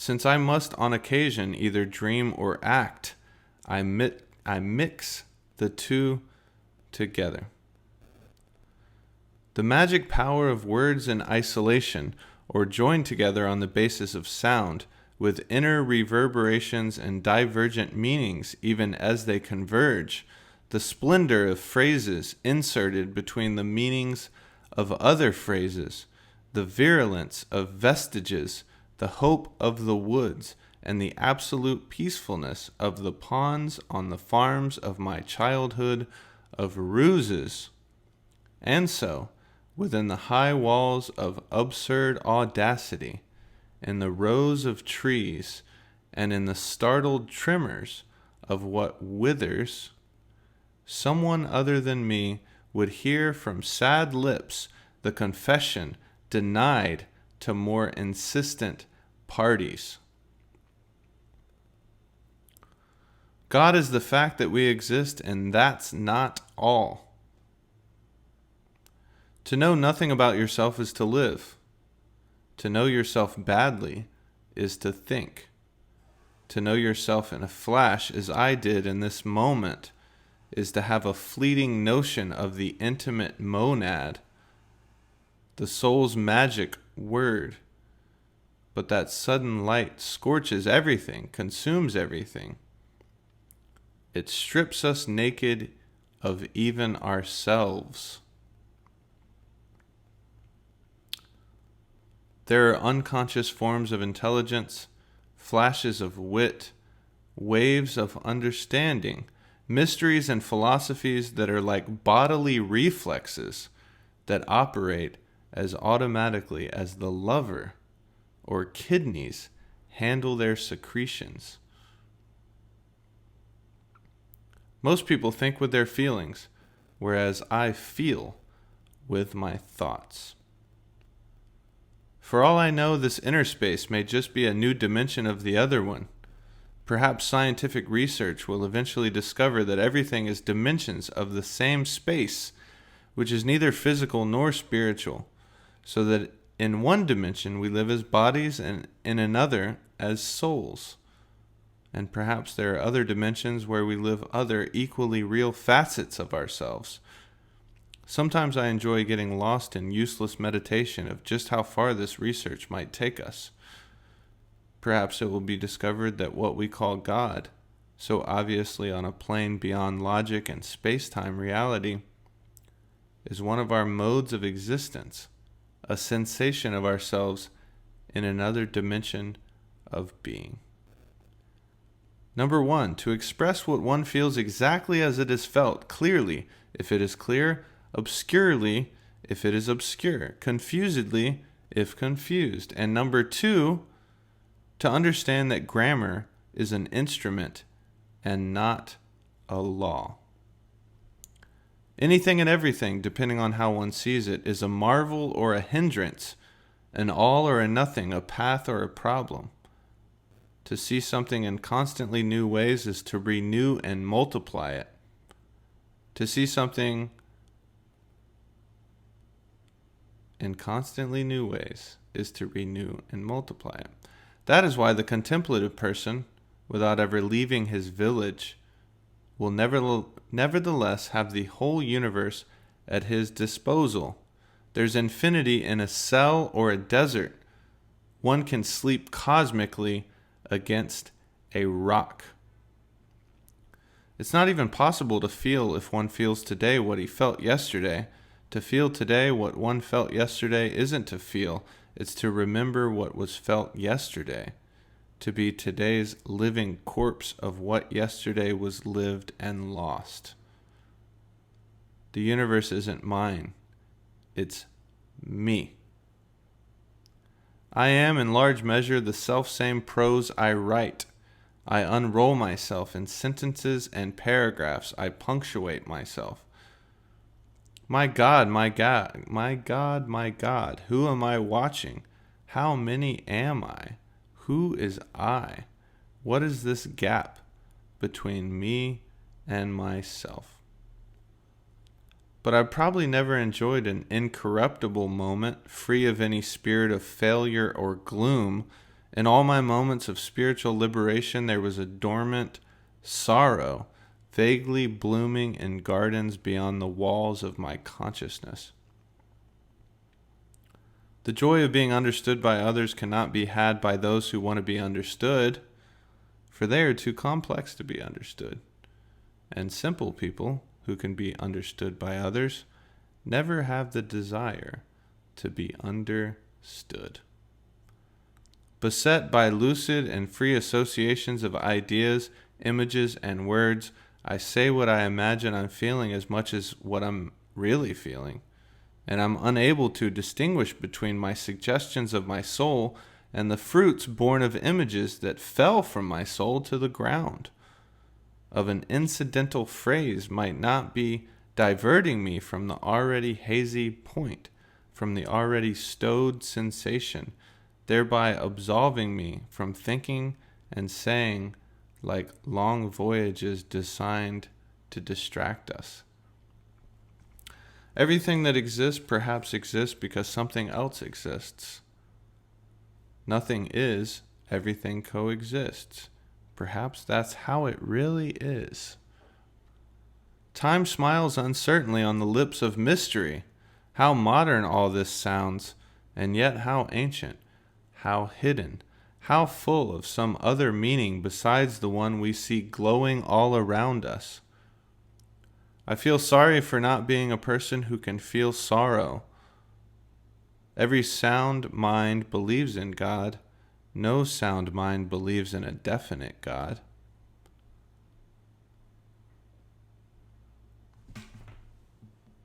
Since I must on occasion either dream or act, I mix the two together. The magic power of words in isolation, or joined together on the basis of sound, with inner reverberations and divergent meanings even as they converge, the splendor of phrases inserted between the meanings of other phrases, the virulence of vestiges, the hope of the woods, and the absolute peacefulness of the ponds on the farms of my childhood, of ruses. And so, within the high walls of absurd audacity, in the rows of trees, and in the startled tremors of what withers, someone other than me would hear from sad lips the confession denied to more insistent parties. God is the fact that we exist, and that's not all. To know nothing about yourself is to live. To know yourself badly is to think. To know yourself in a flash, as I did in this moment, is to have a fleeting notion of the intimate monad, the soul's magic word. But that sudden light scorches everything, consumes everything. It strips us naked of even ourselves. There are unconscious forms of intelligence, flashes of wit, waves of understanding, mysteries and philosophies that are like bodily reflexes that operate as automatically as the liver or kidneys handle their secretions. Most people think with their feelings, whereas I feel with my thoughts. For all I know, this inner space may just be a new dimension of the other one. Perhaps scientific research will eventually discover that everything is dimensions of the same space, which is neither physical nor spiritual, so that in one dimension we live as bodies and in another as souls. And perhaps there are other dimensions where we live other equally real facets of ourselves. Sometimes I enjoy getting lost in useless meditation of just how far this research might take us. Perhaps it will be discovered that what we call God, so obviously on a plane beyond logic and space-time reality, is one of our modes of existence, a sensation of ourselves in another dimension of being. Number 1, to express what one feels exactly as it is felt, clearly, if it is clear, obscurely, if it is obscure, confusedly, if confused. And number 2, to understand that grammar is an instrument and not a law. Anything and everything, depending on how one sees it, is a marvel or a hindrance, an all or a nothing, a path or a problem. To see something in constantly new ways is to renew and multiply it. To see something in constantly new ways is to renew and multiply it. That is why the contemplative person, without ever leaving his village, will nevertheless have the whole universe at his disposal. There's infinity in a cell or a desert. One can sleep cosmically against a rock. It's not even possible to feel if one feels today what he felt yesterday. To feel today what one felt yesterday isn't to feel, it's to remember what was felt yesterday, to be today's living corpse of what yesterday was lived and lost. The universe isn't mine, it's me. I am in large measure the selfsame prose I write. I unroll myself in sentences and paragraphs. I punctuate myself. My God, my God, my God, my God, who am I watching? How many am I? Who is I? What is this gap between me and myself? But I probably never enjoyed an incorruptible moment free of any spirit of failure or gloom In all my moments of spiritual liberation, there was a dormant sorrow, vaguely blooming in gardens beyond the walls of my consciousness. The joy of being understood by others cannot be had by those who want to be understood, for they are too complex to be understood. And simple people who can be understood by others never have the desire to be understood. Beset by lucid and free associations of ideas, images, and words, I say what I imagine I'm feeling as much as what I'm really feeling, and I'm unable to distinguish between my suggestions of my soul and the fruits born of images that fell from my soul to the ground. Of an incidental phrase might not be diverting me from the already hazy point, from the already stowed sensation, thereby absolving me from thinking and saying like long voyages designed to distract us. Everything that exists perhaps exists because something else exists. Nothing is, everything coexists. Perhaps that's how it really is. Time smiles uncertainly on the lips of mystery. How modern all this sounds, and yet how ancient, how hidden, how full of some other meaning besides the one we see glowing all around us. I feel sorry for not being a person who can feel sorrow. Every sound mind believes in God. No sound mind believes in a definite God.